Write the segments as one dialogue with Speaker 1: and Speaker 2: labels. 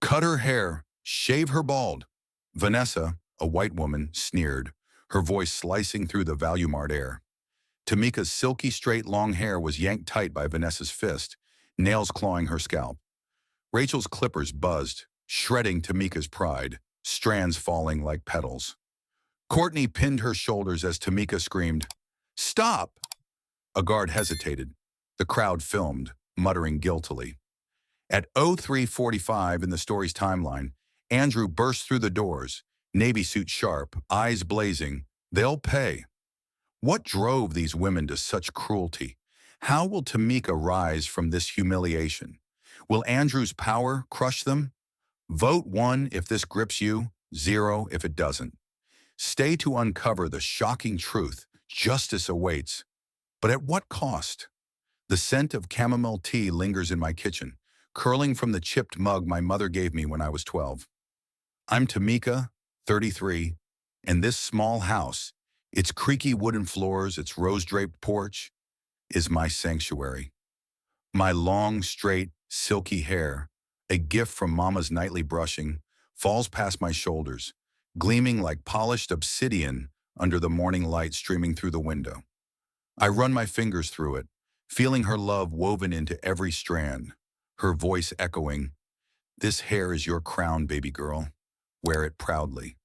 Speaker 1: Cut her hair, shave her bald. Vanessa, a white woman, sneered, her voice slicing through the Valuemart air. Tamika's silky straight long hair was yanked tight by Vanessa's fist, nails clawing her scalp. Rachel's clippers buzzed, shredding Tamika's pride, strands falling like petals. Courtney pinned her shoulders as Tamika screamed, "Stop!" A guard hesitated. The crowd filmed, muttering guiltily. At 03:45 in the story's timeline, Andrew burst through the doors, navy suit sharp, eyes blazing. They'll pay. What drove these women to such cruelty? How will Tamika rise from this humiliation? Will Andrew's power crush them? Vote 1 if this grips you, 0 if it doesn't. Stay to uncover the shocking truth. Justice awaits. But at what cost? The scent of chamomile tea lingers in my kitchen, curling from the chipped mug my mother gave me when I was 12. I'm Tamika, 33, and this small house, its creaky wooden floors, its rose-draped porch, is my sanctuary. My long, straight, silky hair, a gift from Mama's nightly brushing, falls past my shoulders, gleaming like polished obsidian under the morning light streaming through the window. I run my fingers through it, feeling her love woven into every strand, her voice echoing, "This hair is your crown, baby girl. Wear it proudly."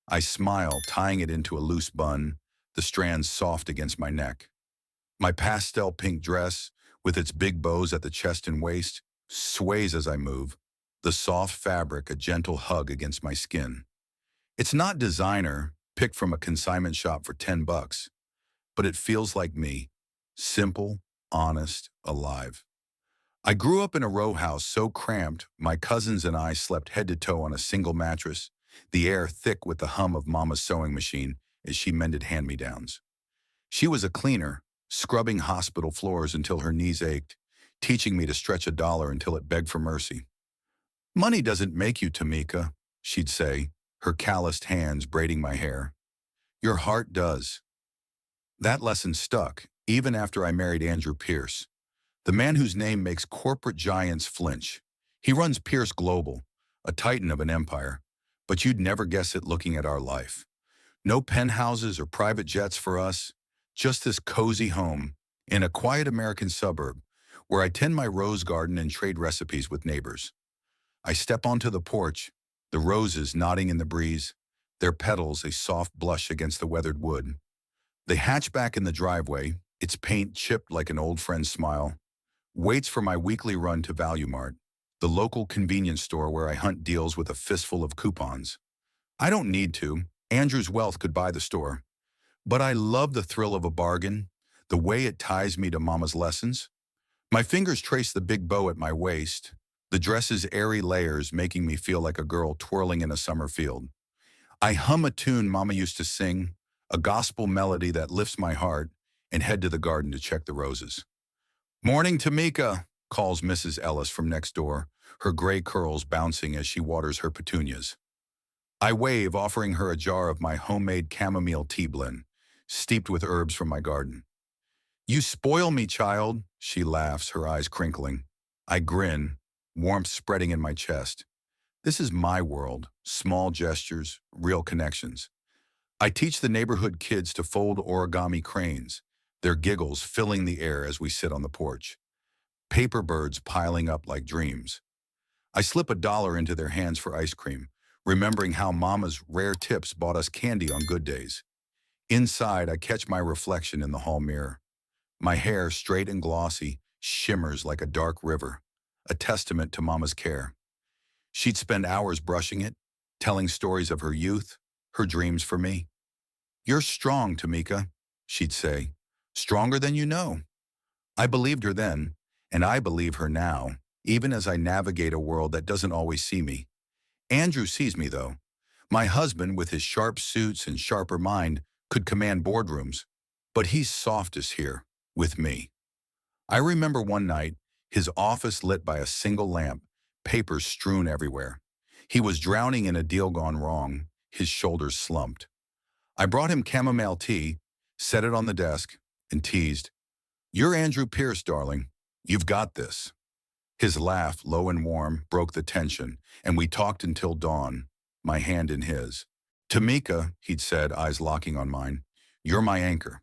Speaker 1: I smile, tying it into a loose bun, the strands soft against my neck. My pastel pink dress, with its big bows at the chest and waist, sways as I move, the soft fabric a gentle hug against my skin. It's not designer, picked from a consignment shop for $10, but it feels like me, simple, honest, alive. I grew up in a row house so cramped, my cousins and I slept head to toe on a single mattress, the air thick with the hum of Mama's sewing machine as she mended hand-me-downs. She was a cleaner, scrubbing hospital floors until her knees ached, teaching me to stretch a dollar until it begged for mercy. "Money doesn't make you, Tamika," she'd say, her calloused hands braiding my hair. "Your heart does." That lesson stuck, even after I married Andrew Pierce, the man whose name makes corporate giants flinch. He runs Pierce Global, a titan of an empire, but you'd never guess it looking at our life. No penthouses or private jets for us, just this cozy home in a quiet American suburb where I tend my rose garden and trade recipes with neighbors. I step onto the porch, the roses nodding in the breeze, their petals a soft blush against the weathered wood. The hatchback in the driveway, its paint chipped like an old friend's smile, waits for my weekly run to Valuemart, the local convenience store where I hunt deals with a fistful of coupons. I don't need to. Andrew's wealth could buy the store. But I love the thrill of a bargain, the way it ties me to Mama's lessons. My fingers trace the big bow at my waist, the dress's airy layers making me feel like a girl twirling in a summer field. I hum a tune Mama used to sing, a gospel melody that lifts my heart, and head to the garden to check the roses. "Morning, Tamika," calls Mrs. Ellis from next door, her gray curls bouncing as she waters her petunias. I wave, offering her a jar of my homemade chamomile tea blend, steeped with herbs from my garden. "You spoil me, child," she laughs, her eyes crinkling. I grin, warmth spreading in my chest. This is my world, small gestures, real connections. I teach the neighborhood kids to fold origami cranes, their giggles filling the air as we sit on the porch. Paper birds piling up like dreams. I slip a dollar into their hands for ice cream, remembering how Mama's rare tips bought us candy on good days. Inside, I catch my reflection in the hall mirror. My hair, straight and glossy, shimmers like a dark river, a testament to Mama's care. She'd spend hours brushing it, telling stories of her youth, her dreams for me. "You're strong, Tamika," she'd say. "Stronger than you know." I believed her then, and I believe her now, even as I navigate a world that doesn't always see me. Andrew sees me, though. My husband, with his sharp suits and sharper mind, could command boardrooms, but he's softest here, with me. I remember one night, his office lit by a single lamp, papers strewn everywhere. He was drowning in a deal gone wrong, his shoulders slumped. I brought him chamomile tea, set it on the desk, and teased, "You're Andrew Pierce, darling. You've got this." His laugh, low and warm, broke the tension, and we talked until dawn, my hand in his. Tamika, he'd said, eyes locking on mine, you're my anchor.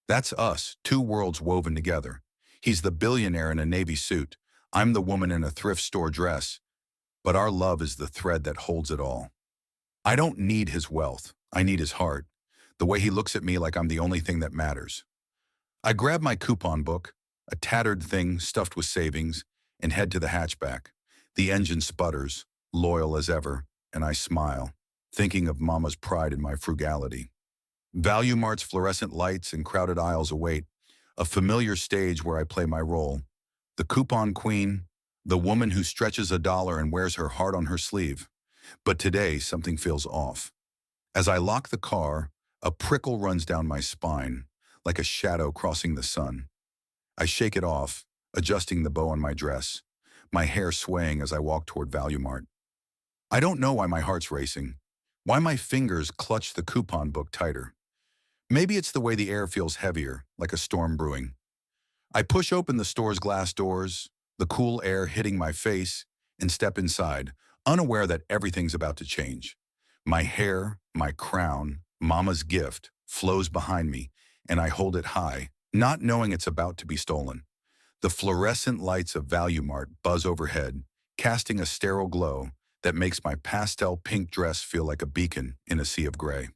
Speaker 1: That's us, two worlds woven together. He's the billionaire in a navy suit. I'm the woman in a thrift store dress. But our love is the thread that holds it all. I don't need his wealth. I need his heart. The way he looks at me like I'm the only thing that matters. I grab my coupon book, a tattered thing stuffed with savings, and head to the hatchback. The engine sputters, loyal as ever, and I smile, thinking of Mama's pride in my frugality. Value Mart's fluorescent lights and crowded aisles await, a familiar stage where I play my role. The coupon queen, the woman who stretches a dollar and wears her heart on her sleeve. But today, something feels off. As I lock the car, a prickle runs down my spine, like a shadow crossing the sun. I shake it off, adjusting the bow on my dress, my hair swaying as I walk toward Value Mart. I don't know why my heart's racing, why my fingers clutch the coupon book tighter. Maybe it's the way the air feels heavier, like a storm brewing. I push open the store's glass doors, the cool air hitting my face, and step inside, unaware that everything's about to change. My hair, my crown, Mama's gift, flows behind me, and I hold it high, not knowing it's about to be stolen. The fluorescent lights of Value Mart buzz overhead, casting a sterile glow that makes my pastel pink dress feel like a beacon in a sea of gray.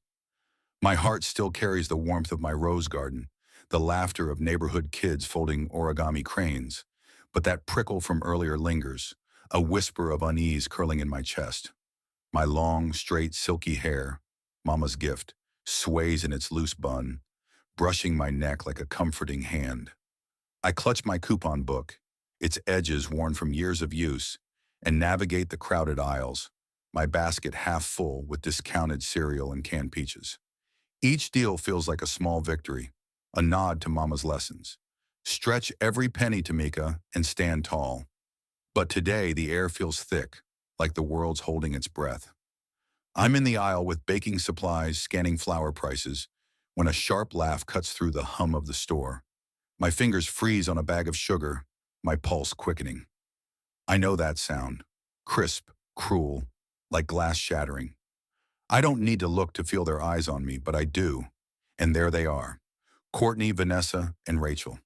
Speaker 1: My heart still carries the warmth of my rose garden, the laughter of neighborhood kids folding origami cranes, but that prickle from earlier lingers, a whisper of unease curling in my chest. My long, straight, silky hair, Mama's gift, sways in its loose bun, brushing my neck like a comforting hand. I clutch my coupon book, its edges worn from years of use, and navigate the crowded aisles, my basket half full with discounted cereal and canned peaches. Each deal feels like a small victory, a nod to Mama's lessons. Stretch every penny, Tamika, and stand tall. But today, the air feels thick, like the world's holding its breath. I'm in the aisle with baking supplies, scanning flour prices, when a sharp laugh cuts through the hum of the store. My fingers freeze on a bag of sugar, my pulse quickening. I know that sound, crisp, cruel, like glass shattering. I don't need to look to feel their eyes on me, but I do. And there they are, Courtney, Vanessa, and Rachel.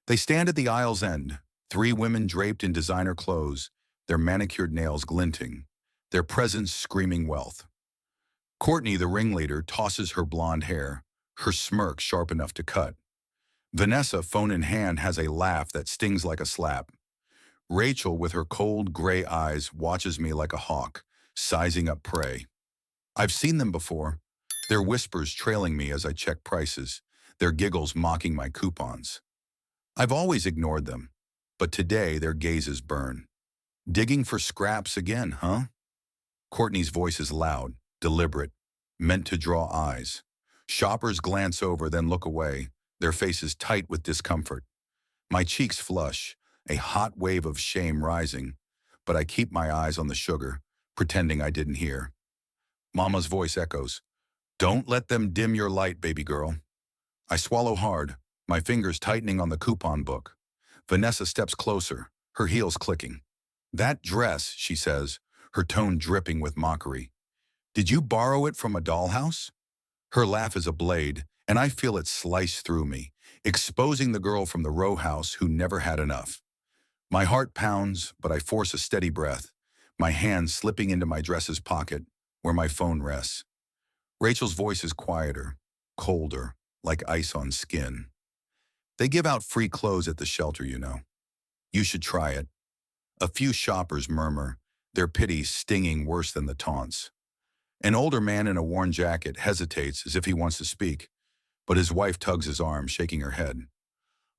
Speaker 1: They stand at the aisle's end, three women draped in designer clothes, their manicured nails glinting, their presence screaming wealth. Courtney, the ringleader, tosses her blonde hair, her smirk sharp enough to cut. Vanessa, phone in hand, has a laugh that stings like a slap. Rachel, with her cold, gray eyes, watches me like a hawk, sizing up prey. I've seen them before, their whispers trailing me as I check prices, their giggles mocking my coupons. I've always ignored them, but today their gazes burn. Digging for scraps again, huh? Courtney's voice is loud, deliberate, meant to draw eyes. Shoppers glance over, then look away, their faces tight with discomfort. My cheeks flush, a hot wave of shame rising, but I keep my eyes on the sugar, pretending I didn't hear. Mama's voice echoes, "Don't let them dim your light, baby girl." I swallow hard, my fingers tightening on the coupon book. Vanessa steps closer, her heels clicking. "That dress," she says, her tone dripping with mockery. "Did you borrow it from a dollhouse?" Her laugh is a blade, and I feel it slice through me, exposing the girl from the row house who never had enough. My heart pounds, but I force a steady breath, my hand slipping into my dress's pocket, where my phone rests. Rachel's voice is quieter, colder, like ice on skin. "They give out free clothes at the shelter, you know. You should try it." A few shoppers murmur, their pity stinging worse than the taunts. An older man in a worn jacket hesitates as if he wants to speak, but his wife tugs his arm, shaking her head.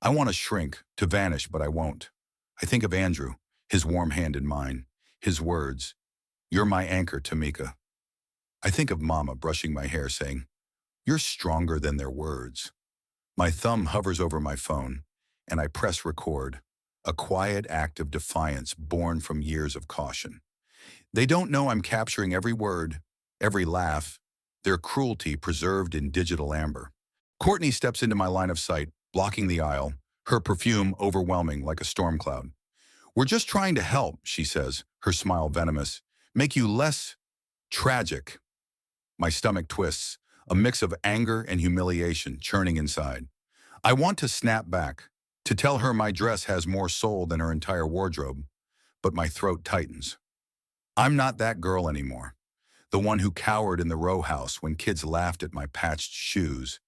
Speaker 1: I want to shrink, to vanish, but I won't. I think of Andrew, his warm hand in mine, his words, "You're my anchor, Tamika." I think of Mama brushing my hair, saying, "You're stronger than their words." My thumb hovers over my phone, and I press record, a quiet act of defiance born from years of caution. They don't know I'm capturing every word, every laugh, their cruelty preserved in digital amber. Courtney steps into my line of sight, blocking the aisle, her perfume overwhelming like a storm cloud. We're just trying to help, she says, her smile venomous. Make you less tragic. My stomach twists, a mix of anger and humiliation churning inside. I want to snap back, to tell her my dress has more soul than her entire wardrobe, but my throat tightens. I'm not that girl anymore. The one who cowered in the row house when kids laughed at my patched shoes.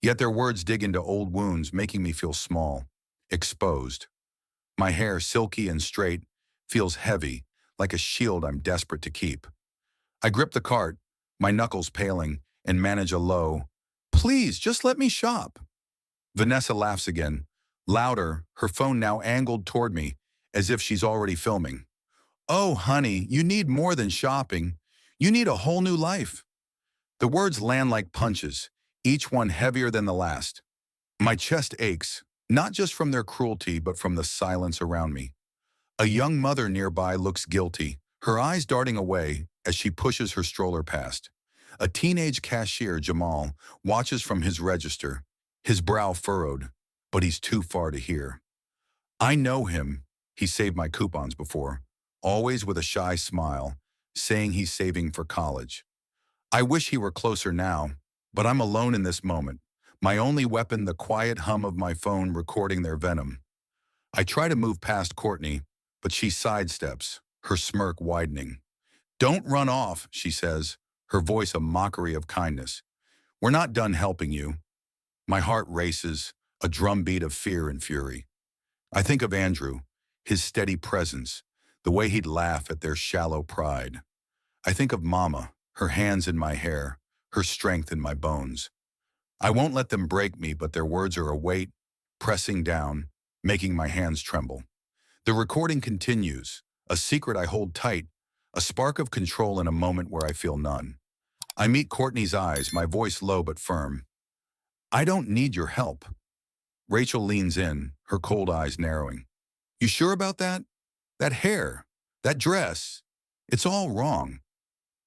Speaker 1: Yet their words dig into old wounds, making me feel small, exposed. My hair, silky and straight, feels heavy, like a shield I'm desperate to keep. I grip the cart, my knuckles paling, and manage a low, "Please, just let me shop." Vanessa laughs again, louder, her phone now angled toward me, as if she's already filming. "Oh, honey, you need more than shopping. You need a whole new life." The words land like punches, each one heavier than the last. My chest aches, not just from their cruelty, but from the silence around me. A young mother nearby looks guilty, her eyes darting away as she pushes her stroller past. A teenage cashier, Jamal, watches from his register, his brow furrowed, but he's too far to hear. I know him. He saved my coupons before, always with a shy smile, saying he's saving for college. I wish he were closer now, but I'm alone in this moment. My only weapon, the quiet hum of my phone recording their venom. I try to move past Courtney, but she sidesteps, her smirk widening. "Don't run off," she says, her voice a mockery of kindness. "We're not done helping you." My heart races, a drumbeat of fear and fury. I think of Andrew, his steady presence, the way he'd laugh at their shallow pride. I think of Mama, her hands in my hair, her strength in my bones. I won't let them break me, but their words are a weight, pressing down, making my hands tremble. The recording continues, a secret I hold tight, a spark of control in a moment where I feel none. I meet Courtney's eyes, my voice low but firm. "I don't need your help." Rachel leans in, her cold eyes narrowing. "You sure about that? That hair, that dress, it's all wrong."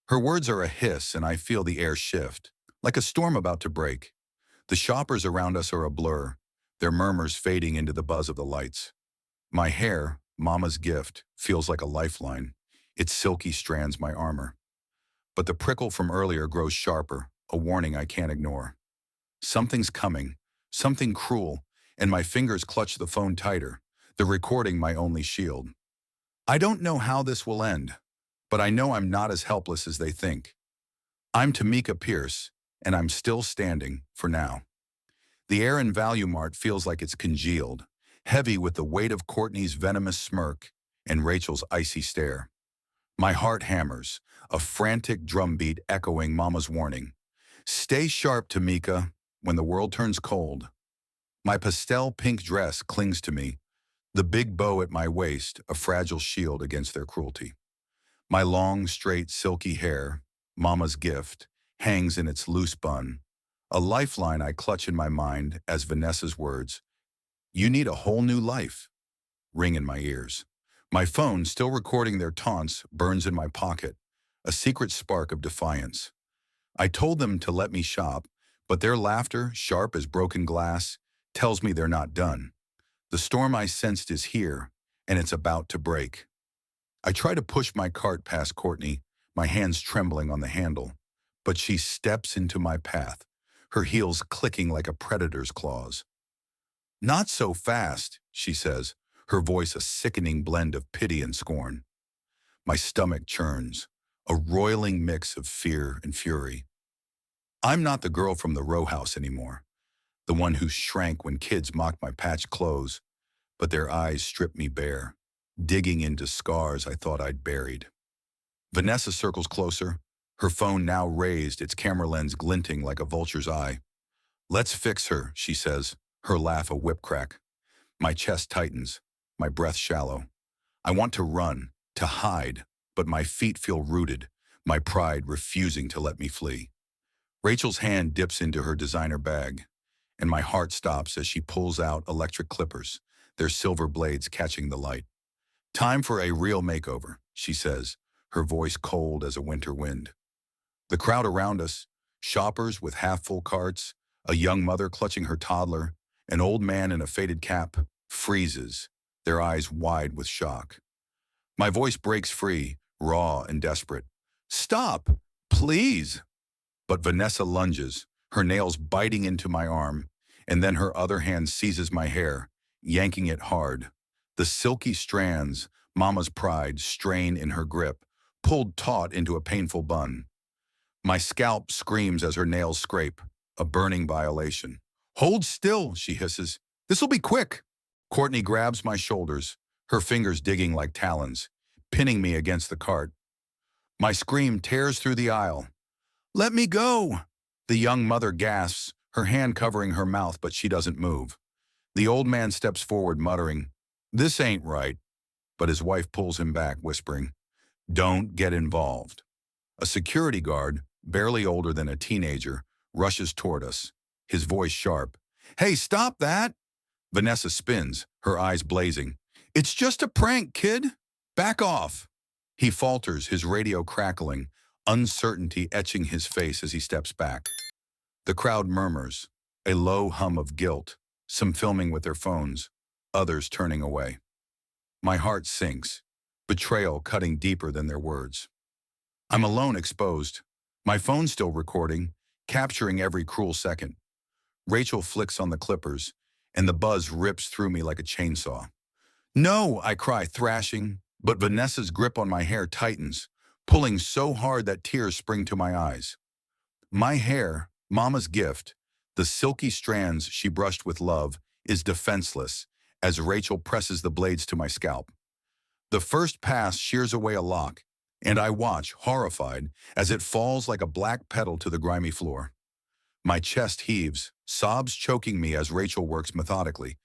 Speaker 1: Her words are a hiss, and I feel the air shift, like a storm about to break. The shoppers around us are a blur, their murmurs fading into the buzz of the lights. My hair, Mama's gift, feels like a lifeline. Its silky strands my armor. But the prickle from earlier grows sharper, a warning I can't ignore. Something's coming, something cruel, and my fingers clutch the phone tighter, the recording my only shield. I don't know how this will end, but I know I'm not as helpless as they think. I'm Tamika Pierce, and I'm still standing, for now. The air in Value Mart feels like it's congealed, heavy with the weight of Courtney's venomous smirk and Rachel's icy stare. My heart hammers, a frantic drumbeat echoing Mama's warning. "Stay sharp, Tamika, when the world turns cold." My pastel pink dress clings to me, the big bow at my waist a fragile shield against their cruelty. My long, straight, silky hair, Mama's gift, hangs in its loose bun, a lifeline I clutch in my mind as Vanessa's words, "You need a whole new life," ring in my ears. My phone, still recording their taunts, burns in my pocket, a secret spark of defiance. I told them to let me shop, but their laughter, sharp as broken glass, tells me they're not done. The storm I sensed is here, and it's about to break. I try to push my cart past Courtney, my hands trembling on the handle, but she steps into my path, her heels clicking like a predator's claws. "Not so fast," she says, her voice a sickening blend of pity and scorn. My stomach churns, a roiling mix of fear and fury. I'm not the girl from the row house anymore, the one who shrank when kids mocked my patched clothes, but their eyes stripped me bare, digging into scars I thought I'd buried. Vanessa circles closer, her phone now raised, its camera lens glinting like a vulture's eye. "Let's fix her," she says, her laugh a whip crack. My chest tightens, my breath shallow. I want to run, to hide, but my feet feel rooted, my pride refusing to let me flee. Rachel's hand dips into her designer bag, and my heart stops as she pulls out electric clippers, their silver blades catching the light. "Time for a real makeover," she says, her voice cold as a winter wind. The crowd around us, shoppers with half-full carts, a young mother clutching her toddler, an old man in a faded cap, freezes, their eyes wide with shock. My voice breaks free, raw and desperate. Stop! Please! But Vanessa lunges, her nails biting into my arm, and then her other hand seizes my hair, yanking it hard. The silky strands, Mama's pride, strain in her grip, pulled taut into a painful bun. My scalp screams as her nails scrape, a burning violation. Hold still, she hisses. This'll be quick. Courtney grabs my shoulders, her fingers digging like talons, pinning me against the cart. My scream tears through the aisle. Let me go! The young mother gasps, her hand covering her mouth, but she doesn't move. The old man steps forward, muttering, This ain't right. But his wife pulls him back, whispering, Don't get involved. A security guard, barely older than a teenager, rushes toward us, his voice sharp. Hey, stop that! Vanessa spins, her eyes blazing. It's just a prank, kid. Back off. He falters, his radio crackling, uncertainty etching his face as he steps back. The crowd murmurs, a low hum of guilt, some filming with their phones, others turning away. My heart sinks, betrayal cutting deeper than their words. I'm alone, exposed, my phone still recording, capturing every cruel second. Rachel flicks on the clippers, and the buzz rips through me like a chainsaw. No, I cry, thrashing, but Vanessa's grip on my hair tightens, pulling so hard that tears spring to my eyes. My hair, Mama's gift, the silky strands she brushed with love, is defenseless as Rachel presses the blades to my scalp. The first pass shears away a lock, and I watch, horrified, as it falls like a black petal to the grimy floor. My chest heaves, sobs choking me as Rachel works methodically,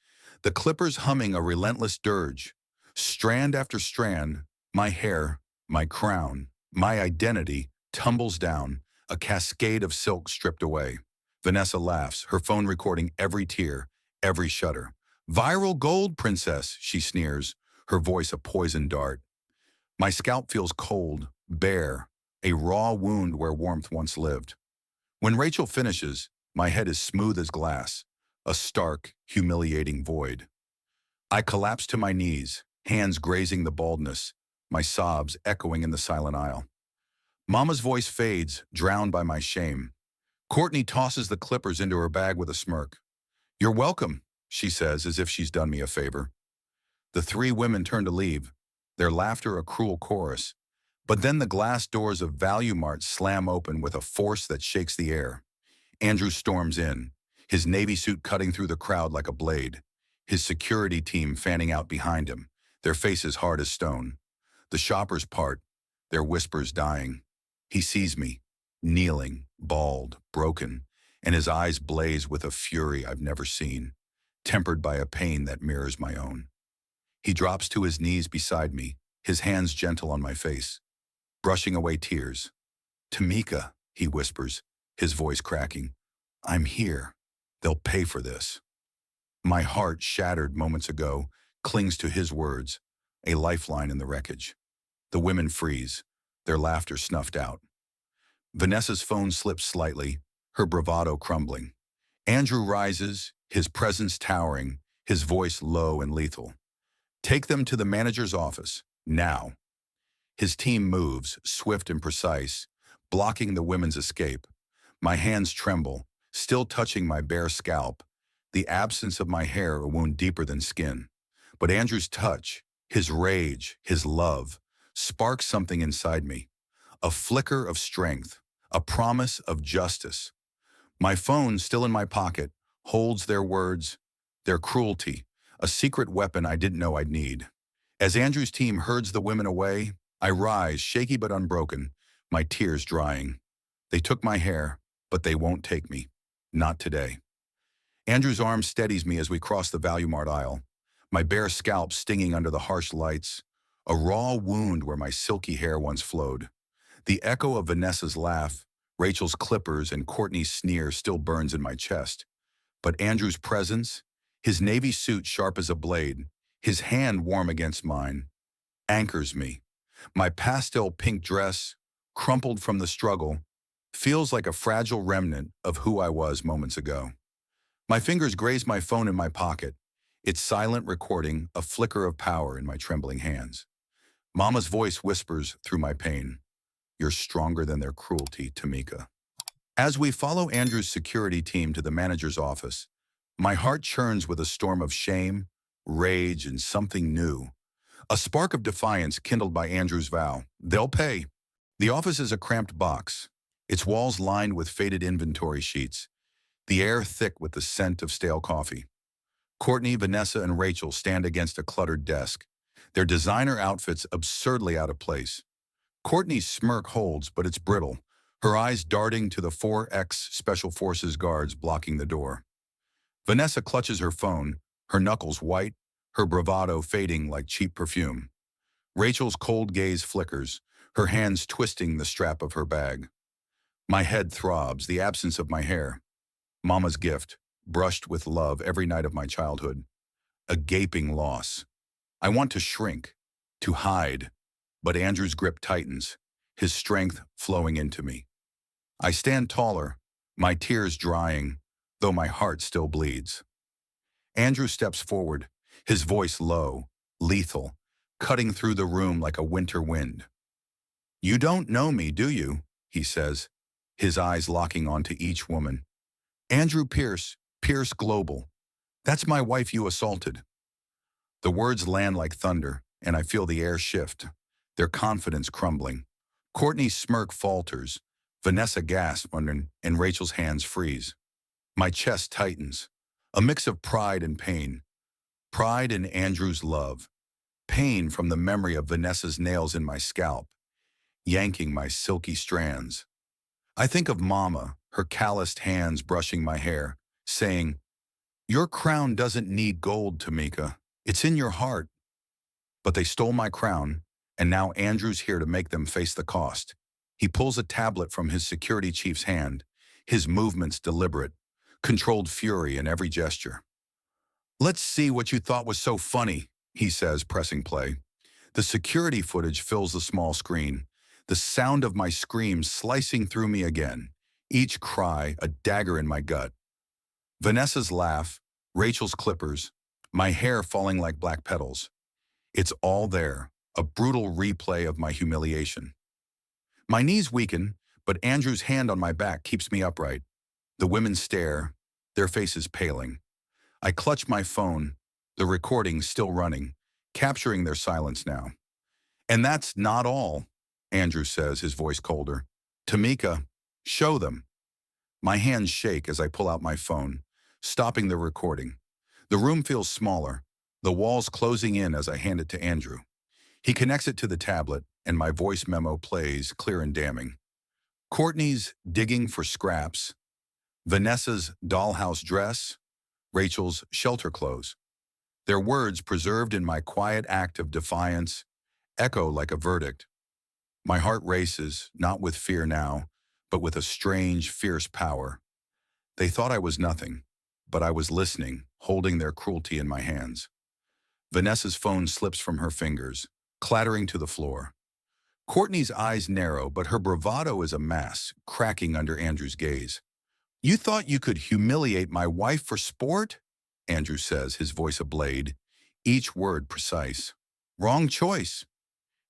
Speaker 1: the clippers humming a relentless dirge. Strand after strand, my hair, my crown, my identity, tumbles down, a cascade of silk stripped away. Vanessa laughs, her phone recording every tear, every shudder. Viral gold, princess, she sneers, her voice a poison dart. My scalp feels cold, bare, a raw wound where warmth once lived. When Rachel finishes, my head is smooth as glass, a stark, humiliating void. I collapse to my knees, hands grazing the baldness, my sobs echoing in the silent aisle. Mama's voice fades, drowned by my shame. Courtney tosses the clippers into her bag with a smirk. You're welcome, she says, as if she's done me a favor. The three women turn to leave, their laughter a cruel chorus. But then the glass doors of Value Mart slam open with a force that shakes the air. Andrew storms in, his navy suit cutting through the crowd like a blade, his security team fanning out behind him, their faces hard as stone. The shoppers part, their whispers dying. He sees me, kneeling, bald, broken, and his eyes blaze with a fury I've never seen, tempered by a pain that mirrors my own. He drops to his knees beside me, his hands gentle on my face, brushing away tears. Tamika, he whispers, his voice cracking. I'm here. They'll pay for this. My heart, shattered moments ago, clings to his words, a lifeline in the wreckage. The women freeze, their laughter snuffed out. Vanessa's phone slips slightly, her bravado crumbling. Andrew rises, his presence towering, his voice low and lethal. Take them to the manager's office, now. His team moves, swift and precise, blocking the women's escape. My hands tremble, still touching my bare scalp, the absence of my hair a wound deeper than skin. But Andrew's touch, his rage, his love, sparks something inside me. A flicker of strength, a promise of justice. My phone, still in my pocket, holds their words, their cruelty, a secret weapon I didn't know I'd need. As Andrew's team herds the women away, I rise, shaky but unbroken, my tears drying. They took my hair, but they won't take me. Not today. Andrew's arm steadies me as we cross the Value Mart aisle, my bare scalp stinging under the harsh lights, a raw wound where my silky hair once flowed. The echo of Vanessa's laugh, Rachel's clippers, and Courtney's sneer still burns in my chest. But Andrew's presence, his navy suit sharp as a blade, his hand warm against mine, anchors me. My pastel pink dress, crumpled from the struggle, feels like a fragile remnant of who I was moments ago. My fingers graze my phone in my pocket, its silent recording a flicker of power in my trembling hands. Mama's voice whispers through my pain, "You're stronger than their cruelty, Tamika." As we follow Andrew's security team to the manager's office, my heart churns with a storm of shame, rage, and something new. A spark of defiance kindled by Andrew's vow. They'll pay. The office is a cramped box, its walls lined with faded inventory sheets, the air thick with the scent of stale coffee. Courtney, Vanessa, and Rachel stand against a cluttered desk, their designer outfits absurdly out of place. Courtney's smirk holds, but it's brittle, her eyes darting to the 4X Special Forces guards blocking the door. Vanessa clutches her phone, her knuckles white, her bravado fading like cheap perfume. Rachel's cold gaze flickers, her hands twisting the strap of her bag. My head throbs, the absence of my hair. Mama's gift, brushed with love every night of my childhood. A gaping loss. I want to shrink, to hide, but Andrew's grip tightens, his strength flowing into me. I stand taller, my tears drying, though my heart still bleeds. Andrew steps forward, his voice low, lethal, cutting through the room like a winter wind. "You don't know me, do you?" he says, his eyes locking onto each woman. "Andrew Pierce, Pierce Global. That's my wife you assaulted." The words land like thunder, and I feel the air shift, their confidence crumbling. Courtney's smirk falters, Vanessa gasps and Rachel's hands freeze. My chest tightens, a mix of pride and pain. Pride in Andrew's love, pain from the memory of Vanessa's nails in my scalp, yanking my silky strands. I think of Mama, her calloused hands brushing my hair, saying, "Your crown doesn't need gold, Tamika. It's in your heart." But they stole my crown, and now Andrew's here to make them face the cost. He pulls a tablet from his security chief's hand, his movements deliberate, controlled fury in every gesture. "Let's see what you thought was so funny," he says, pressing play. The security footage fills the small screen, the sound of my screams slicing through me again, each cry a dagger in my gut. Vanessa's laugh, Rachel's clippers, my hair falling like black petals. It's all there, a brutal replay of my humiliation. My knees weaken, but Andrew's hand on my back keeps me upright. The women stare, their faces paling. I clutch my phone, the recording still running, capturing their silence now. "And that's not all," Andrew says, his voice colder. "Tamika, show them." My hands shake as I pull out my phone, stopping the recording. The room feels smaller, the walls closing in as I hand it to Andrew. He connects it to the tablet, and my voice memo plays, clear and damning. Courtney's digging for scraps, Vanessa's dollhouse dress, Rachel's shelter clothes. Their words, preserved in my quiet act of defiance, echo like a verdict. My heart races, not with fear now, but with a strange, fierce power. They thought I was nothing, but I was listening, holding their cruelty in my hands. Vanessa's phone slips from her fingers, clattering to the floor. Courtney's eyes narrow, but her bravado is a mass, cracking under Andrew's gaze. "You thought you could humiliate my wife for sport?" Andrew says, his voice a blade, each word precise. "Wrong choice."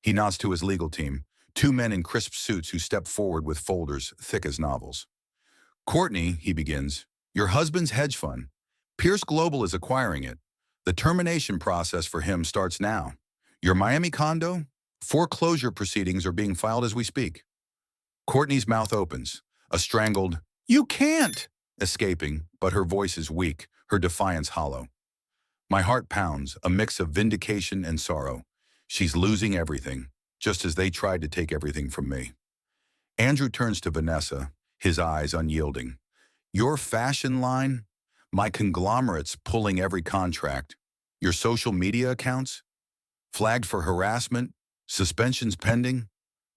Speaker 1: He nods to his legal team, two men in crisp suits who step forward with folders thick as novels. "Courtney," he begins, "your husband's hedge fund. Pierce Global is acquiring it. The termination process for him starts now. Your Miami condo? Foreclosure proceedings are being filed as we speak." Courtney's mouth opens, a strangled, "You can't!" escaping, but her voice is weak, her defiance hollow. My heart pounds, a mix of vindication and sorrow. She's losing everything, just as they tried to take everything from me. Andrew turns to Vanessa, his eyes unyielding. "Your fashion line? My conglomerates pulling every contract. Your social media accounts? Flagged for harassment? Suspensions pending?"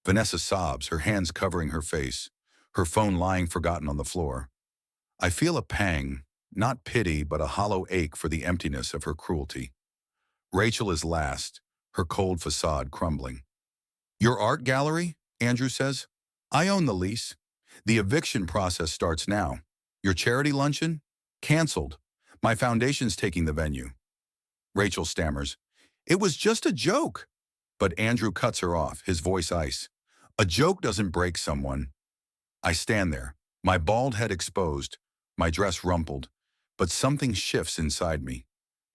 Speaker 1: Vanessa sobs, her hands covering her face, her phone lying forgotten on the floor. I feel a pang, not pity, but a hollow ache for the emptiness of her cruelty. Rachel is last, her cold facade crumbling. "Your art gallery?" Andrew says. "I own the lease. The eviction process starts now. Your charity luncheon? Canceled. My foundation's taking the venue." Rachel stammers. It was just a joke. But Andrew cuts her off, his voice ice. A joke doesn't break someone. I stand there, my bald head exposed, my dress rumpled, but something shifts inside me.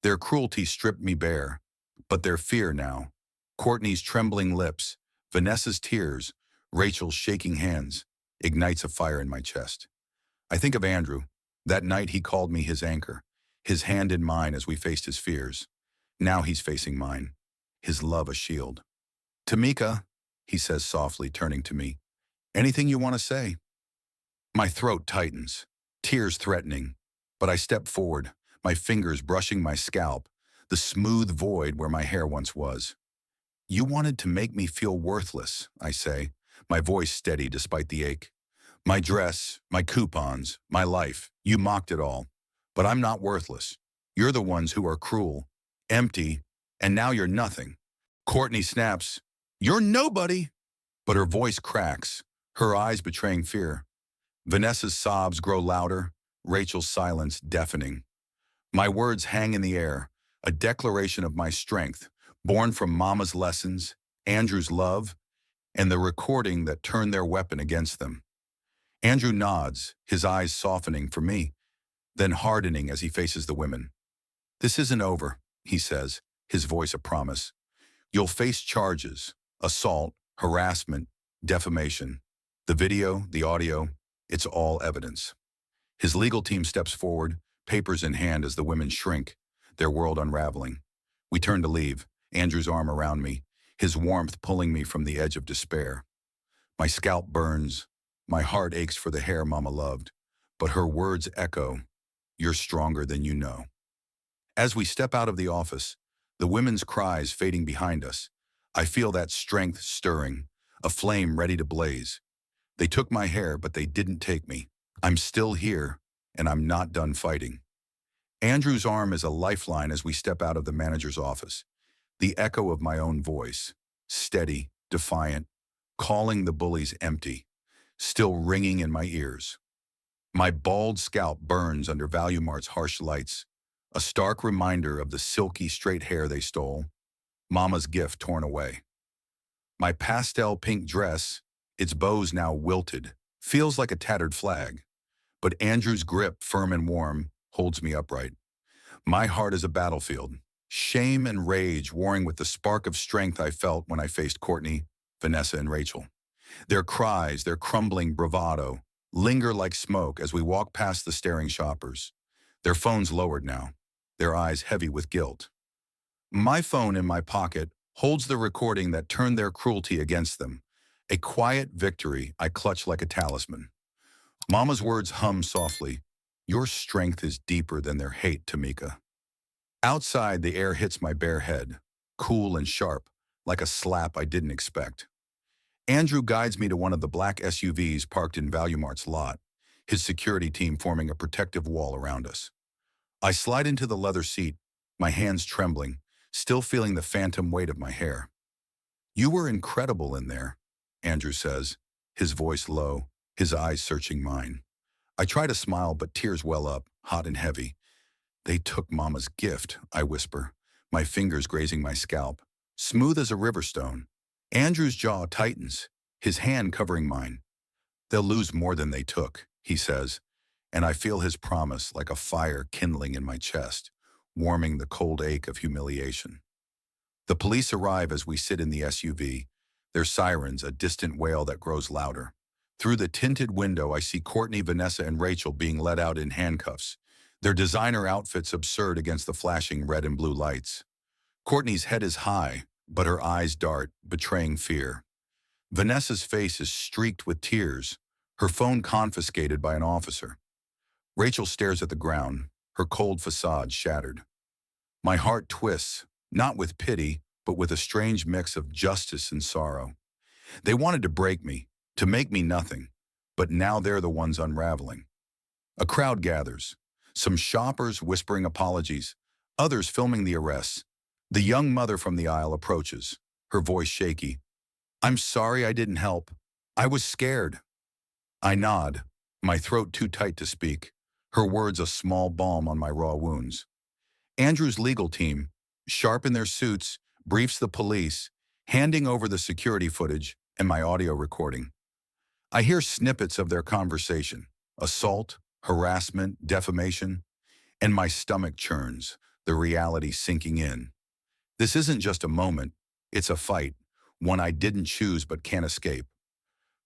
Speaker 1: Their cruelty stripped me bare, but their fear now. Courtney's trembling lips, Vanessa's tears, Rachel's shaking hands, ignites a fire in my chest. I think of Andrew. That night he called me his anchor, his hand in mine as we faced his fears. Now he's facing mine, his love a shield. Tamika, he says softly, turning to me, anything you want to say? My throat tightens, tears threatening, but I step forward, my fingers brushing my scalp, the smooth void where my hair once was. You wanted to make me feel worthless, I say, my voice steady despite the ache. My dress, my coupons, my life, you mocked it all. But I'm not worthless. You're the ones who are cruel, empty, and now you're nothing. Courtney snaps, you're nobody! But her voice cracks, her eyes betraying fear. Vanessa's sobs grow louder, Rachel's silence deafening. My words hang in the air, a declaration of my strength, born from Mama's lessons, Andrew's love, and the recording that turned their weapon against them. Andrew nods, his eyes softening for me, then hardening as he faces the women. This isn't over, he says, his voice a promise. You'll face charges, assault, harassment, defamation. The video, the audio, it's all evidence. His legal team steps forward, papers in hand as the women shrink, their world unraveling. We turn to leave, Andrew's arm around me, his warmth pulling me from the edge of despair. My scalp burns, my heart aches for the hair Mama loved, but her words echo, you're stronger than you know. As we step out of the office, the women's cries fading behind us, I feel that strength stirring, a flame ready to blaze. They took my hair, but they didn't take me. I'm still here, and I'm not done fighting. Andrew's arm is a lifeline as we step out of the manager's office. The echo of my own voice, steady, defiant, calling the bullies empty, still ringing in my ears. My bald scalp burns under ValueMart's harsh lights, a stark reminder of the silky straight hair they stole, Mama's gift torn away. My pastel pink dress, its bows now wilted, feels like a tattered flag, but Andrew's grip, firm and warm, holds me upright. My heart is a battlefield, shame and rage warring with the spark of strength I felt when I faced Courtney, Vanessa, and Rachel. Their cries, their crumbling bravado, linger like smoke as we walk past the staring shoppers. Their phones lowered now, their eyes heavy with guilt. My phone in my pocket holds the recording that turned their cruelty against them, a quiet victory I clutch like a talisman. Mama's words hum softly, your strength is deeper than their hate, Tamika. Outside, the air hits my bare head, cool and sharp, like a slap I didn't expect. Andrew guides me to one of the black SUVs parked in ValueMart's lot, his security team forming a protective wall around us. I slide into the leather seat, my hands trembling, still feeling the phantom weight of my hair. You were incredible in there, Andrew says, his voice low, his eyes searching mine. I try to smile, but tears well up, hot and heavy. They took Mama's gift, I whisper, my fingers grazing my scalp, smooth as a river stone. Andrew's jaw tightens, his hand covering mine. They'll lose more than they took, he says, and I feel his promise like a fire kindling in my chest, warming the cold ache of humiliation. The police arrive as we sit in the SUV, their sirens a distant wail that grows louder. Through the tinted window, I see Courtney, Vanessa, and Rachel being led out in handcuffs, their designer outfits absurd against the flashing red and blue lights. Courtney's head is high, but her eyes dart, betraying fear. Vanessa's face is streaked with tears, her phone confiscated by an officer. Rachel stares at the ground, her cold facade shattered. My heart twists, not with pity, but with a strange mix of justice and sorrow. They wanted to break me, to make me nothing, but now they're the ones unraveling. A crowd gathers, some shoppers whispering apologies, others filming the arrests. The young mother from the aisle approaches, her voice shaky. I'm sorry I didn't help. I was scared. I nod, my throat too tight to speak, her words a small balm on my raw wounds. Andrew's legal team, sharp in their suits, briefs the police, handing over the security footage and my audio recording. I hear snippets of their conversation, assault, harassment, defamation, and my stomach churns, the reality sinking in. This isn't just a moment, it's a fight, one I didn't choose but can't escape.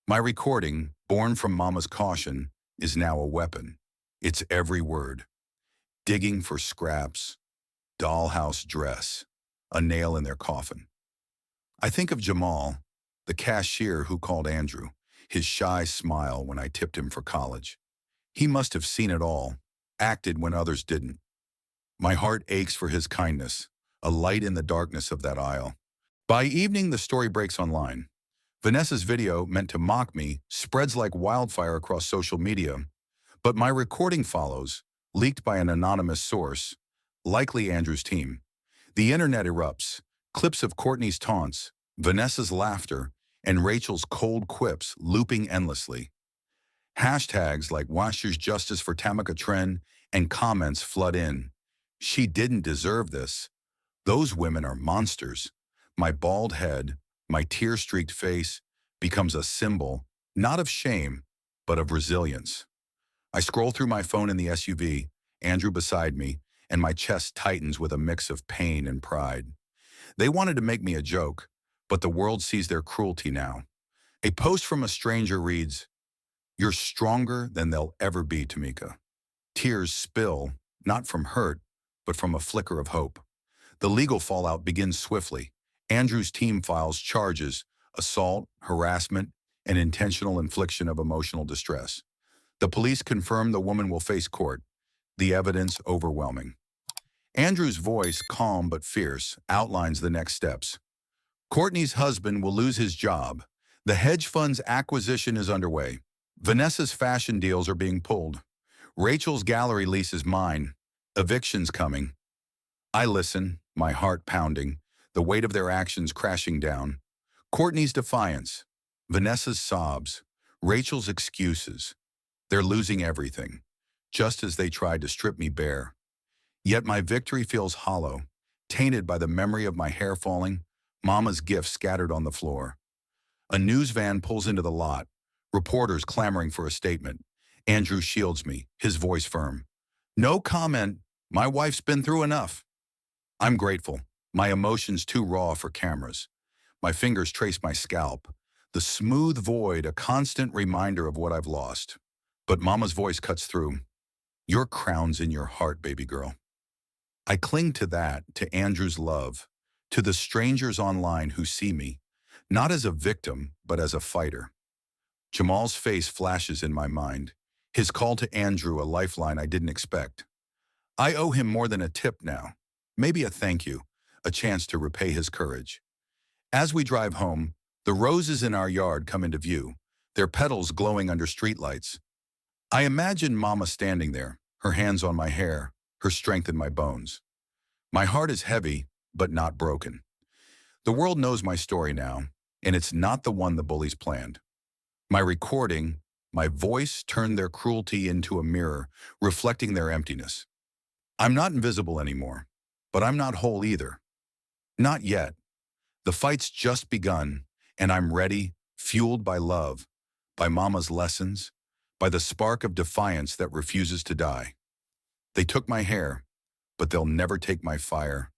Speaker 1: My recording, born from Mama's caution, is now a weapon. It's every word. Digging for scraps, dollhouse dress, a nail in their coffin. I think of Jamal, the cashier who called Andrew, his shy smile when I tipped him for college. He must have seen it all, acted when others didn't. My heart aches for his kindness, a light in the darkness of that aisle. By evening, the story breaks online. Vanessa's video, meant to mock me, spreads like wildfire across social media. But my recording follows, leaked by an anonymous source, likely Andrew's team. The internet erupts, clips of Courtney's taunts, Vanessa's laughter, and Rachel's cold quips looping endlessly. Hashtags like Washer's Justice for Tamika Tren and comments flood in. She didn't deserve this. Those women are monsters. My bald head, my tear-streaked face, becomes a symbol, not of shame, but of resilience. I scroll through my phone in the SUV, Andrew beside me, and my chest tightens with a mix of pain and pride. They wanted to make me a joke, but the world sees their cruelty now. A post from a stranger reads, "You're stronger than they'll ever be, Tamika." Tears spill, not from hurt, but from a flicker of hope. The legal fallout begins swiftly. Andrew's team files charges, assault, harassment, and intentional infliction of emotional distress. The police confirm the woman will face court, the evidence overwhelming. Andrew's voice, calm but fierce, outlines the next steps. Courtney's husband will lose his job. The hedge fund's acquisition is underway. Vanessa's fashion deals are being pulled. Rachel's gallery lease is mine. Eviction's coming. I listen, my heart pounding, the weight of their actions crashing down. Courtney's defiance, Vanessa's sobs, Rachel's excuses. They're losing everything, just as they tried to strip me bare. Yet my victory feels hollow, tainted by the memory of my hair falling, Mama's gifts scattered on the floor. A news van pulls into the lot, reporters clamoring for a statement. Andrew shields me, his voice firm. "No comment. My wife's been through enough." I'm grateful, my emotions too raw for cameras. My fingers trace my scalp, the smooth void a constant reminder of what I've lost. But Mama's voice cuts through. "Your crown's in your heart, baby girl." I cling to that, to Andrew's love, to the strangers online who see me, not as a victim, but as a fighter. Jamal's face flashes in my mind, his call to Andrew a lifeline I didn't expect. I owe him more than a tip now, maybe a thank you, a chance to repay his courage. As we drive home, the roses in our yard come into view, their petals glowing under streetlights. I imagine Mama standing there, her hands on my hair, her strength in my bones. My heart is heavy, but not broken. The world knows my story now, and it's not the one the bullies planned. My recording, my voice turned their cruelty into a mirror, reflecting their emptiness. I'm not invisible anymore, but I'm not whole either. Not yet. The fight's just begun, and I'm ready, fueled by love, by Mama's lessons, by the spark of defiance that refuses to die. They took my hair, but they'll never take my fire.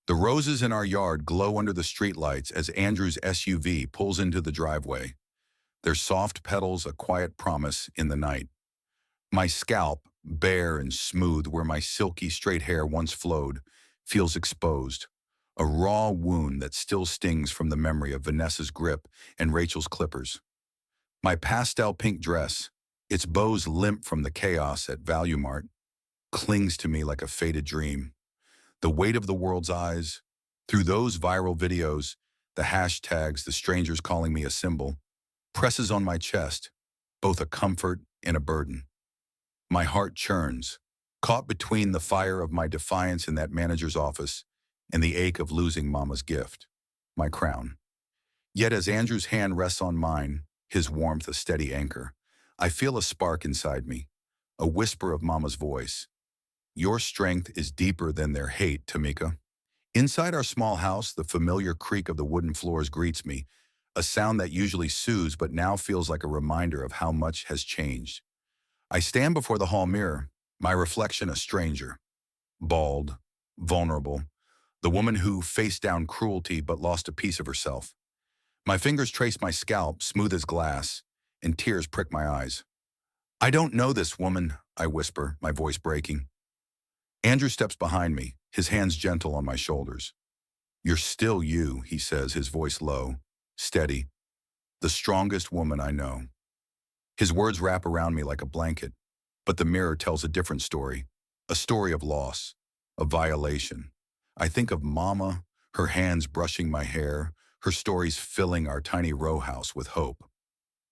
Speaker 1: The roses in our yard glow under the streetlights as Andrew's SUV pulls into the driveway. Their soft petals a quiet promise in the night. My scalp, bare and smooth where my silky straight hair once flowed, feels exposed. A raw wound that still stings from the memory of Vanessa's grip and Rachel's clippers. My pastel pink dress, its bows limp from the chaos at Value Mart, clings to me like a faded dream. The weight of the world's eyes, through those viral videos, the hashtags, the strangers calling me a symbol, presses on my chest, both a comfort and a burden. My heart churns, caught between the fire of my defiance in that manager's office and the ache of losing Mama's gift, my crown. Yet as Andrew's hand rests on mine, his warmth a steady anchor, I feel a spark inside me, a whisper of Mama's voice. Your strength is deeper than their hate, Tamika. Inside our small house, the familiar creak of the wooden floors greets me, a sound that usually soothes but now feels like a reminder of how much has changed. I stand before the hall mirror, my reflection a stranger, bald, vulnerable, the woman who faced down cruelty but lost a piece of herself. My fingers trace my scalp, smooth as glass, and tears prick my eyes. "I don't know this woman," I whisper, my voice breaking. Andrew steps behind me, his hands gentle on my shoulders. "You're still you," he says, his voice low, steady. "The strongest woman I know." His words wrap around me like a blanket, but the mirror tells a different story, a story of loss, of violation. I think of Mama, her hands brushing my hair, her stories filling our tiny row house with hope.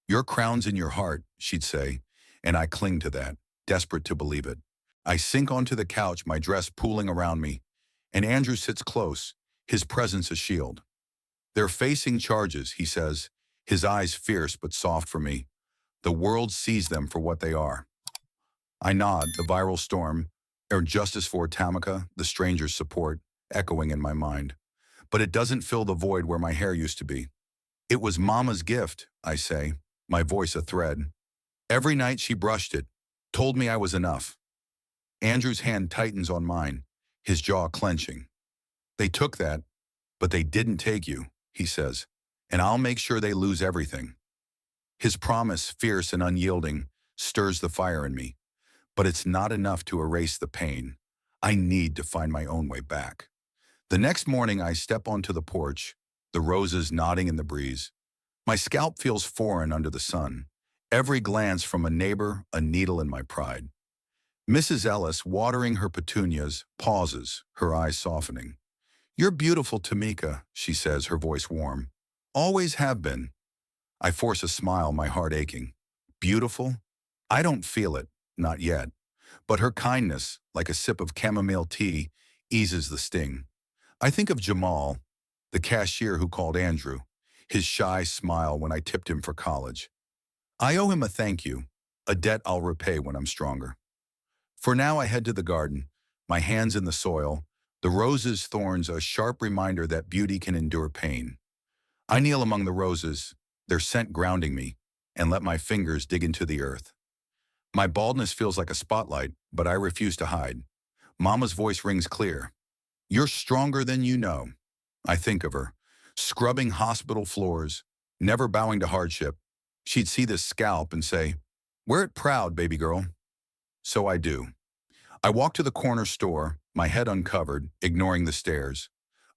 Speaker 1: "Your crown's in your heart," she'd say, and I cling to that, desperate to believe it. I sink onto the couch, my dress pooling around me, and Andrew sits close, his presence a shield. "They're facing charges," he says, his eyes fierce but soft for me. "The world sees them for what they are." I nod, the viral storm, or justice for Tamika, the stranger's support, echoing in my mind. But it doesn't fill the void where my hair used to be. "It was Mama's gift," I say, my voice a thread. "Every night she brushed it, told me I was enough." Andrew's hand tightens on mine, his jaw clenching. "They took that, but they didn't take you," he says, "and I'll make sure they lose everything." His promise, fierce and unyielding, stirs the fire in me, but it's not enough to erase the pain. I need to find my own way back. The next morning, I step onto the porch, the roses nodding in the breeze. My scalp feels foreign under the sun. Every glance from a neighbor, a needle in my pride. Mrs. Ellis, watering her petunias, pauses, her eyes softening. "You're beautiful, Tamika," she says, her voice warm. "Always have been." I force a smile, my heart aching. Beautiful? I don't feel it, not yet. But her kindness, like a sip of chamomile tea, eases the sting. I think of Jamal, the cashier who called Andrew, his shy smile when I tipped him for college. I owe him a thank you, a debt I'll repay when I'm stronger. For now, I head to the garden, my hands in the soil, the roses' thorns a sharp reminder that beauty can endure pain. I kneel among the roses, their scent grounding me, and let my fingers dig into the earth. My baldness feels like a spotlight, but I refuse to hide. Mama's voice rings clear. "You're stronger than you know." I think of her, scrubbing hospital floors, never bowing to hardship. She'd see this scalp and say, "Wear it proud, baby girl." So I do. I walk to the corner store, my head uncovered, ignoring the stares.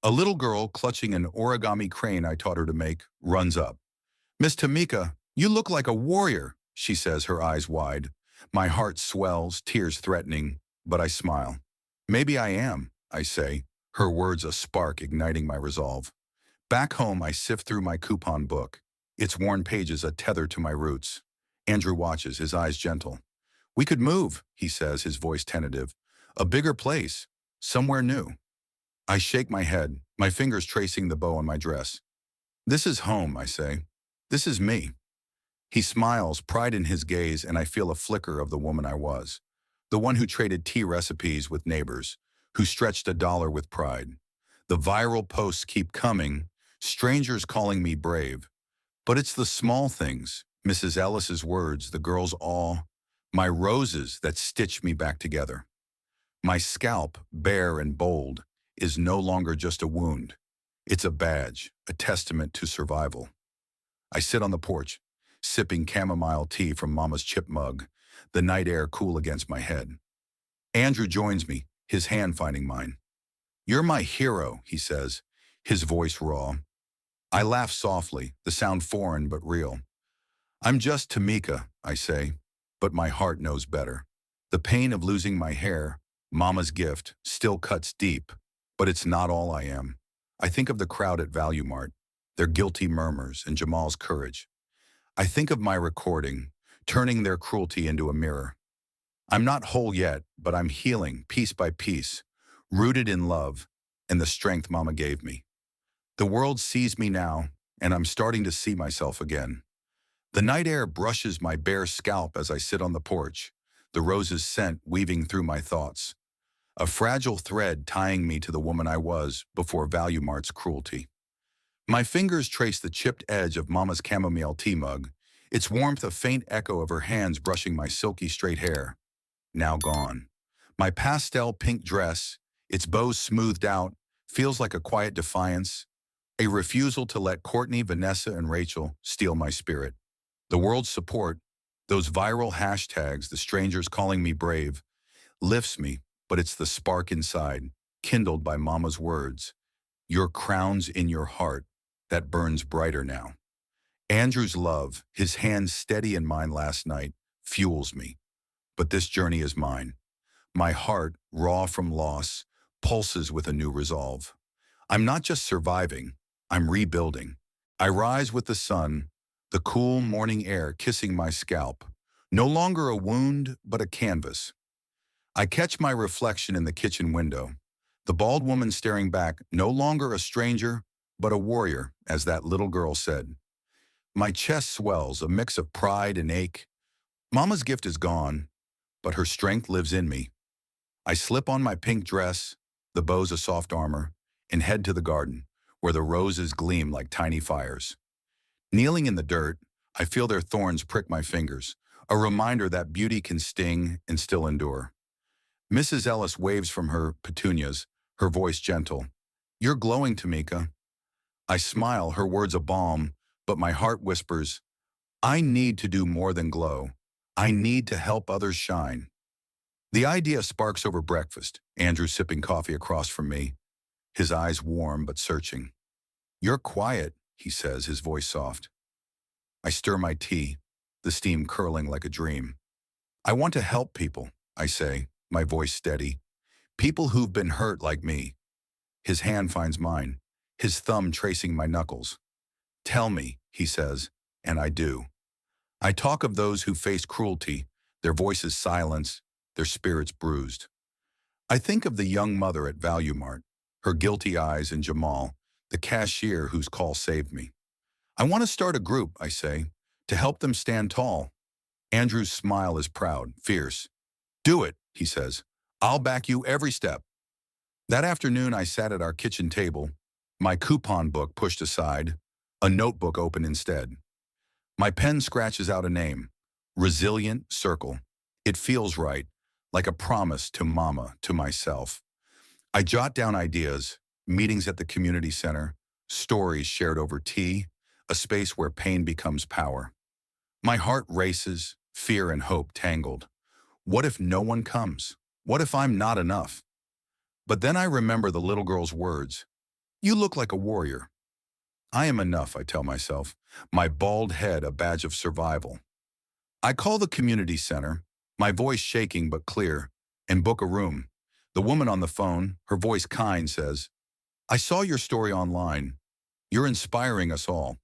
Speaker 1: A little girl, clutching an origami crane I taught her to make, runs up. "Miss Tamika, you look like a warrior," she says, her eyes wide. My heart swells, tears threatening, but I smile. "Maybe I am," I say, her words a spark igniting my resolve. Back home, I sift through my coupon book, its worn pages a tether to my roots. Andrew watches, his eyes gentle. "We could move," he says, his voice tentative. "A bigger place, somewhere new." I shake my head, my fingers tracing the bow on my dress. "This is home," I say. "This is me." He smiles, pride in his gaze, and I feel a flicker of the woman I was. The one who traded tea recipes with neighbors, who stretched a dollar with pride. The viral posts keep coming, strangers calling me brave. But it's the small things, Mrs. Ellis's words, the girl's awe, my roses that stitch me back together. My scalp, bare and bold, is no longer just a wound. It's a badge, a testament to survival. I sit on the porch, sipping chamomile tea from Mama's chip mug, the night air cool against my head. Andrew joins me, his hand finding mine. "You're my hero," he says, his voice raw. I laugh softly, the sound foreign but real. "I'm just Tamika," I say, but my heart knows better. The pain of losing my hair, Mama's gift, still cuts deep, but it's not all I am. I think of the crowd at Value Mart, their guilty murmurs and Jamal's courage. I think of my recording, turning their cruelty into a mirror. I'm not whole yet, but I'm healing piece by piece, rooted in love and the strength Mama gave me. The world sees me now, and I'm starting to see myself again. The night air brushes my bare scalp as I sit on the porch, the rose's scent weaving through my thoughts. a fragile thread tying me to the woman I was before Value Mart's cruelty. My fingers trace the chipped edge of Mama's chamomile tea mug, its warmth a faint echo of her hands brushing my silky straight hair, now gone. My pastel pink dress, its bows smoothed out, feels like a quiet defiance, a refusal to let Courtney, Vanessa, and Rachel steal my spirit. The world's support, those viral hashtags, the strangers calling me brave, lifts me, but it's the spark inside, kindled by Mama's words. Your crown's in your heart, that burns brighter now. Andrew's love, his hands steady in mine last night, fuels me. But this journey is mine. My heart, raw from loss, pulses with a new resolve. I'm not just surviving, I'm rebuilding. I rise with the sun, the cool morning air kissing my scalp. No longer a wound, but a canvas. I catch my reflection in the kitchen window. The bald woman staring back, no longer a stranger, but a warrior, as that little girl said. My chest swells, a mix of pride and ache. Mama's gift is gone, but her strength lives in me. I slip on my pink dress, the bows a soft armor, and head to the garden, where the roses gleam like tiny fires. Kneeling in the dirt, I feel their thorns prick my fingers, a reminder that beauty can sting and still endure. Mrs. Ellis waves from her petunias, her voice gentle. You're glowing, Tamika. I smile, her words a balm, but my heart whispers, I need to do more than glow. I need to help others shine. The idea sparks over breakfast, Andrew sipping coffee across from me, his eyes warm but searching. You're quiet, he says, his voice soft. I stir my tea, the steam curling like a dream. I want to help people, I say, my voice steady. People who've been hurt like me. His hand finds mine, his thumb tracing my knuckles. Tell me, he says, and I do. I talk of those who faced cruelty, their voices silenced, their spirits bruised. I think of the young mother at Value Mart, her guilty eyes, and Jamal, the cashier whose call saved me. I want to start a group, I say, to help them stand tall. Andrew's smile is proud, fierce. Do it, he says. I'll back you every step. That afternoon, I sat at our kitchen table, my coupon book pushed aside, a notebook open instead. My pen scratches out a name, Resilient Circle. It feels right, like a promise to Mama, to myself. I jot down ideas, meetings at the community center, stories shared over tea, a space where pain becomes power. My heart races, fear and hope tangled. What if no one comes? What if I'm not enough? But then I remember the little girl's words. You look like a warrior. I am enough, I tell myself, my bald head a badge of survival. I call the community center, my voice shaking but clear, and book a room. The woman on the phone, her voice kind, says, I saw your story online. You're inspiring us all.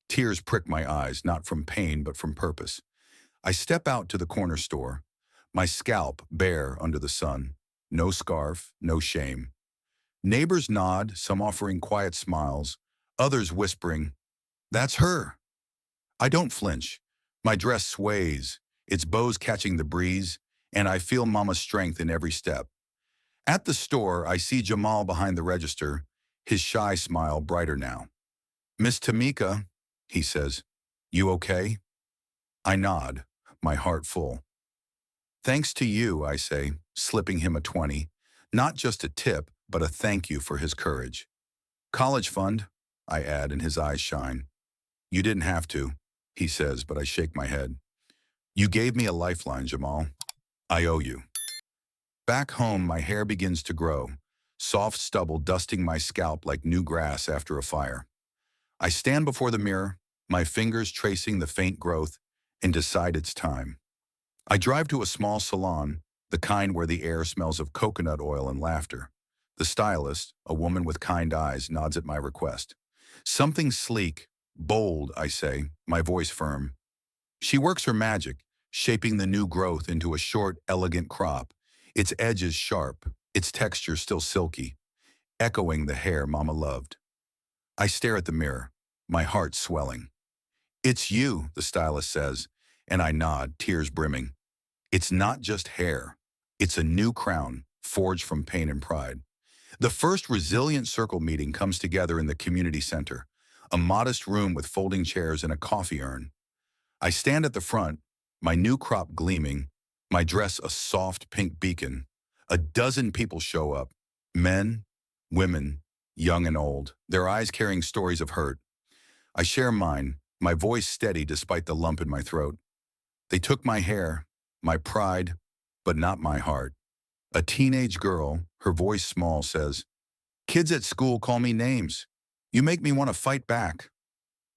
Speaker 1: Tears prick my eyes, not from pain but from purpose. I step out to the corner store, my scalp bare under the sun. No scarf, no shame. Neighbors nod, some offering quiet smiles, others whispering, That's her. I don't flinch. My dress sways, its bows catching the breeze, and I feel Mama's strength in every step. At the store, I see Jamal behind the register, his shy smile brighter now. Miss Tamika, he says, you okay? I nod, my heart full. Thanks to you, I say, slipping him a 20. Not just a tip, but a thank you for his courage. College fund, I add, and his eyes shine. You didn't have to, he says, but I shake my head. You gave me a lifeline, Jamal. I owe you. Back home, my hair begins to grow, soft stubble dusting my scalp like new grass after a fire. I stand before the mirror, my fingers tracing the faint growth, and decide it's time. I drive to a small salon, the kind where the air smells of coconut oil and laughter. The stylist, a woman with kind eyes, nods at my request. Something sleek, bold, I say, my voice firm. She works her magic, shaping the new growth into a short, elegant crop, its edges sharp, its texture still silky, echoing the hair Mama loved. I stare at the mirror, my heart swelling. It's you, the stylist says, and I nod, tears brimming. It's not just hair. It's a new crown, forged from pain and pride. The first Resilient Circle meeting comes together in the community center, a modest room with folding chairs and a coffee urn. I stand at the front, my new crop gleaming, my dress a soft pink beacon. A dozen people show up, men, women, young and old, their eyes carrying stories of hurt. I share mine, my voice steady despite the lump in my throat. They took my hair, my pride, but not my heart. A teenage girl, her voice small, says, "Kids at school call me names. You make me want to fight back."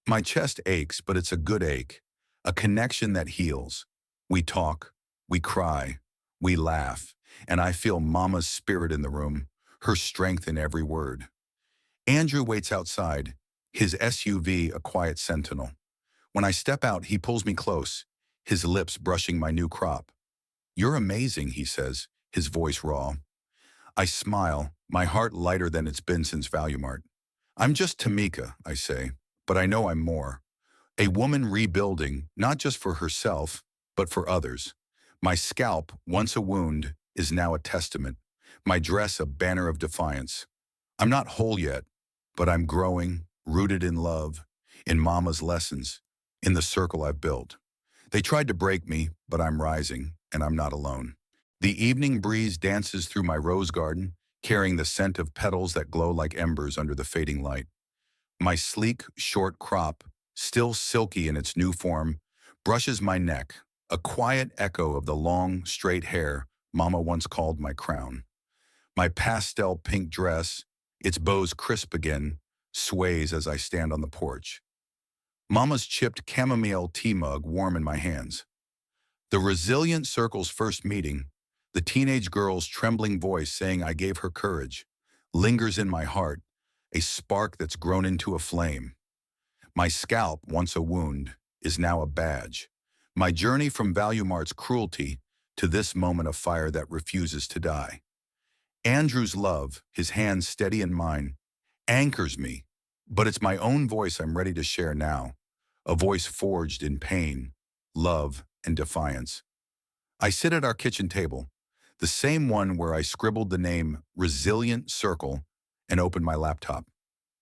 Speaker 1: My chest aches, but it's a good ache, a connection that heals. We talk, we cry, we laugh, and I feel Mama's spirit in the room, her strength in every word. Andrew waits outside, his SUV a quiet sentinel. When I step out, he pulls me close, his lips brushing my new crop. "You're amazing," he says, his voice raw. I smile, my heart lighter than it's been since ValueMart. "I'm just Tamika," I say, "but I know I'm more. A woman rebuilding, not just for herself, but for others. My scalp, once a wound, is now a testament. My dress a banner of defiance. I'm not whole yet, but I'm growing, rooted in love, in Mama's lessons, in the circle I've built. They tried to break me, but I'm rising, and I'm not alone." The evening breeze dances through my rose garden, carrying the scent of petals that glow like embers under the fading light. My sleek, short crop, still silky in its new form, brushes my neck, a quiet echo of the long, straight hair Mama once called my crown. My pastel pink dress, its bows crisp again, sways as I stand on the porch. Mama's chipped chamomile tea mug warm in my hands. The Resilient Circle's first meeting, the teenage girl's trembling voice saying I gave her courage, lingers in my heart, a spark that's grown into a flame. My scalp, once a wound, is now a badge. My journey from ValueMart's cruelty to this moment of fire that refuses to die. Andrew's love, his hands steady in mine, anchors me, but it's my own voice I'm ready to share now, a voice forged in pain, love, and defiance. I sit at our kitchen table, the same one where I scribbled the name Resilient Circle and open my laptop.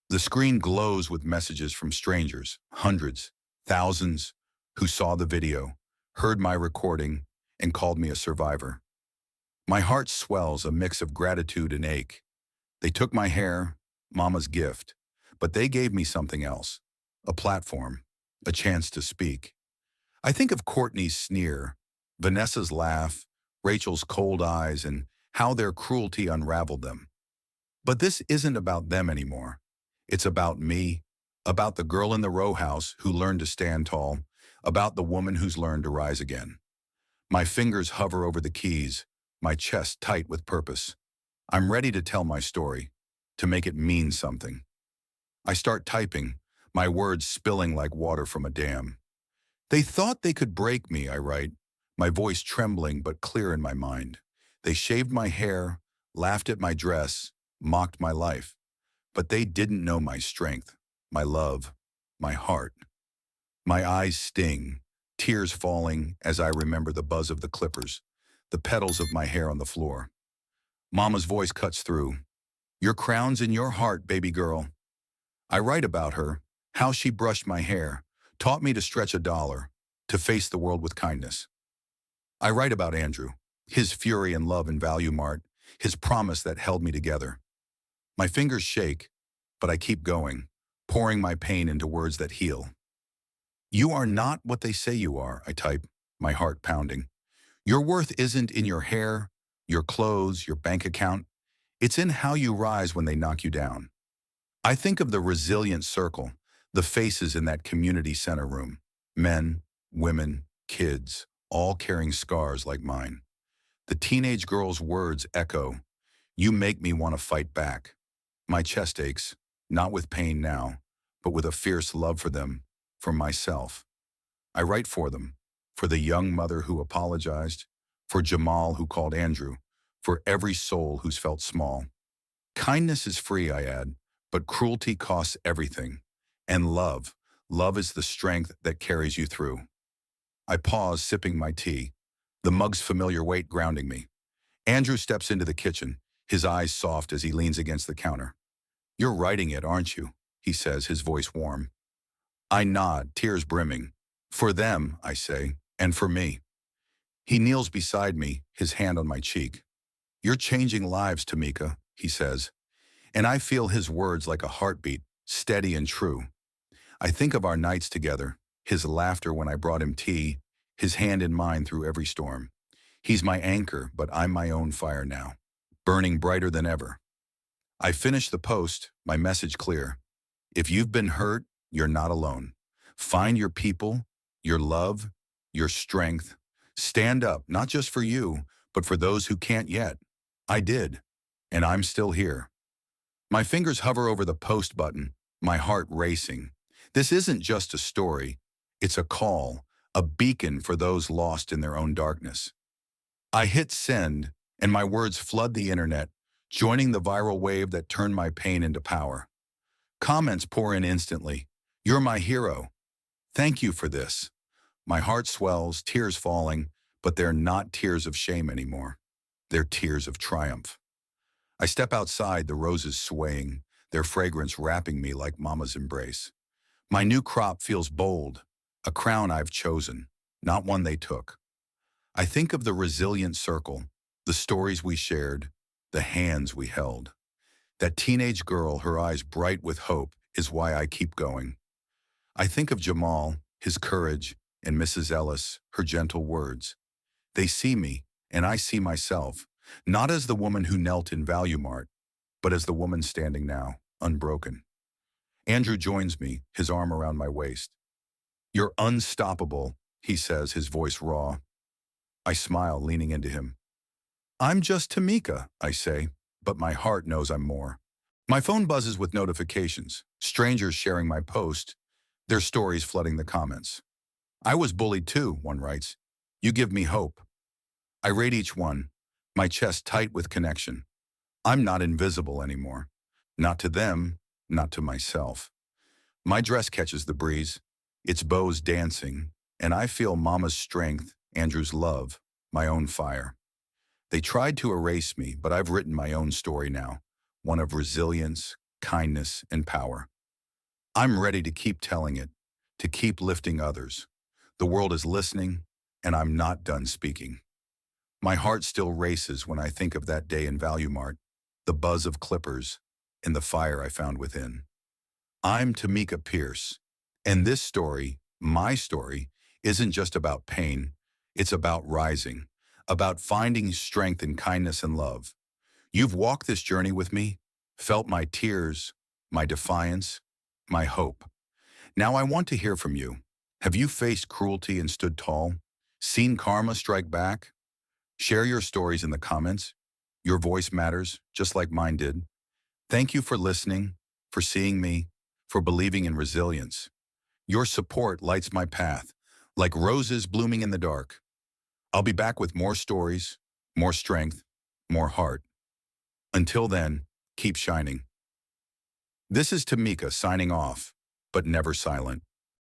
Speaker 1: The screen glows with messages from strangers, hundreds, thousands, who saw the video, heard my recording, and called me a survivor. My heart swells, a mix of gratitude and ache. They took my hair, Mama's gift, but they gave me something else, a platform, a chance to speak. I think of Courtney's sneer, Vanessa's laugh, Rachel's cold eyes, and how their cruelty unraveled them. But this isn't about them anymore. It's about me, about the girl in the row house who learned to stand tall, about the woman who's learned to rise again. My fingers hover over the keys, my chest tight with purpose. I'm ready to tell my story, to make it mean something. I start typing, my words spilling like water from a dam. They thought they could break me, I write, my voice trembling but clear in my mind. They shaved my hair, laughed at my dress, mocked my life. But they didn't know my strength, my love, my heart. My eyes sting, tears falling as I remember the buzz of the clippers, the petals of my hair on the floor. Mama's voice cuts through. "Your crown's in your heart, baby girl." I write about her, how she brushed my hair, taught me to stretch a dollar, to face the world with kindness. I write about Andrew, his fury and love in ValueMart, his promise that held me together. My fingers shake, but I keep going, pouring my pain into words that heal. "You are not what they say you are," I type, my heart pounding. "Your worth isn't in your hair, your clothes, your bank account. It's in how you rise when they knock you down." I think of the Resilient Circle, the faces in that community center room. Men, women, kids, all carrying scars like mine. The teenage girl's words echo, "You make me want to fight back." My chest aches, not with pain now, but with a fierce love for them, for myself. I write for them, for the young mother who apologized, for Jamal who called Andrew, for every soul who's felt small. Kindness is free, I add, but cruelty costs everything. And love is the strength that carries you through. I pause, sipping my tea, the mug's familiar weight grounding me. Andrew steps into the kitchen, his eyes soft as he leans against the counter. "You're writing it, aren't you?" he says, his voice warm. I nod, tears brimming. "For them," I say, "and for me." He kneels beside me, his hand on my cheek. "You're changing lives, Tamika," he says, and I feel his words like a heartbeat, steady and true. I think of our nights together, his laughter when I brought him tea, his hand in mine through every storm. He's my anchor, but I'm my own fire now, burning brighter than ever. I finish the post, my message clear. If you've been hurt, you're not alone. Find your people, your love, your strength. Stand up, not just for you, but for those who can't yet. I did, and I'm still here. My fingers hover over the post button, my heart racing. This isn't just a story. It's a call, a beacon for those lost in their own darkness. I hit send, and my words flood the internet, joining the viral wave that turned my pain into power. Comments pour in instantly. "You're my hero. Thank you for this." My heart swells, tears falling, but they're not tears of shame anymore. They're tears of triumph. I step outside, the roses swaying, their fragrance wrapping me like mama's embrace. My new crop feels bold, a crown I've chosen, not one they took. I think of the resilient circle, the stories we shared, the hands we held. That teenage girl, her eyes bright with hope, is why I keep going. I think of Jamal, his courage, and Mrs. Ellis, her gentle words. They see me, and I see myself, not as the woman who knelt in Value Mart, but as the woman standing now, unbroken. Andrew joins me, his arm around my waist. "You're unstoppable," he says, his voice raw. I smile, leaning into him. "I'm just Tamika," I say, but my heart knows I'm more. My phone buzzes with notifications, strangers sharing my post, their stories flooding the comments. "I was bullied too," one writes. "You give me hope." I rate each one, my chest tight with connection. I'm not invisible anymore. Not to them, not to myself. My dress catches the breeze, its bows dancing, and I feel Mama's strength, Andrew's love, my own fire. They tried to erase me, but I've written my own story now, one of resilience, kindness, and power. I'm ready to keep telling it, to keep lifting others. The world is listening, and I'm not done speaking. My heart still races when I think of that day in Value Mart, the buzz of clippers, and the fire I found within. I'm Tamika Pierce, and this story, my story, isn't just about pain. It's about rising, about finding strength in kindness and love. You've walked this journey with me, felt my tears, my defiance, my hope. Now I want to hear from you. Have you faced cruelty and stood tall? Seen karma strike back? Share your stories in the comments. Your voice matters, just like mine did. Thank you for listening, for seeing me, for believing in resilience. Your support lights my path, like roses blooming in the dark. I'll be back with more stories, more strength, more heart. Until then, keep shining. This is Tamika signing off, but never silent.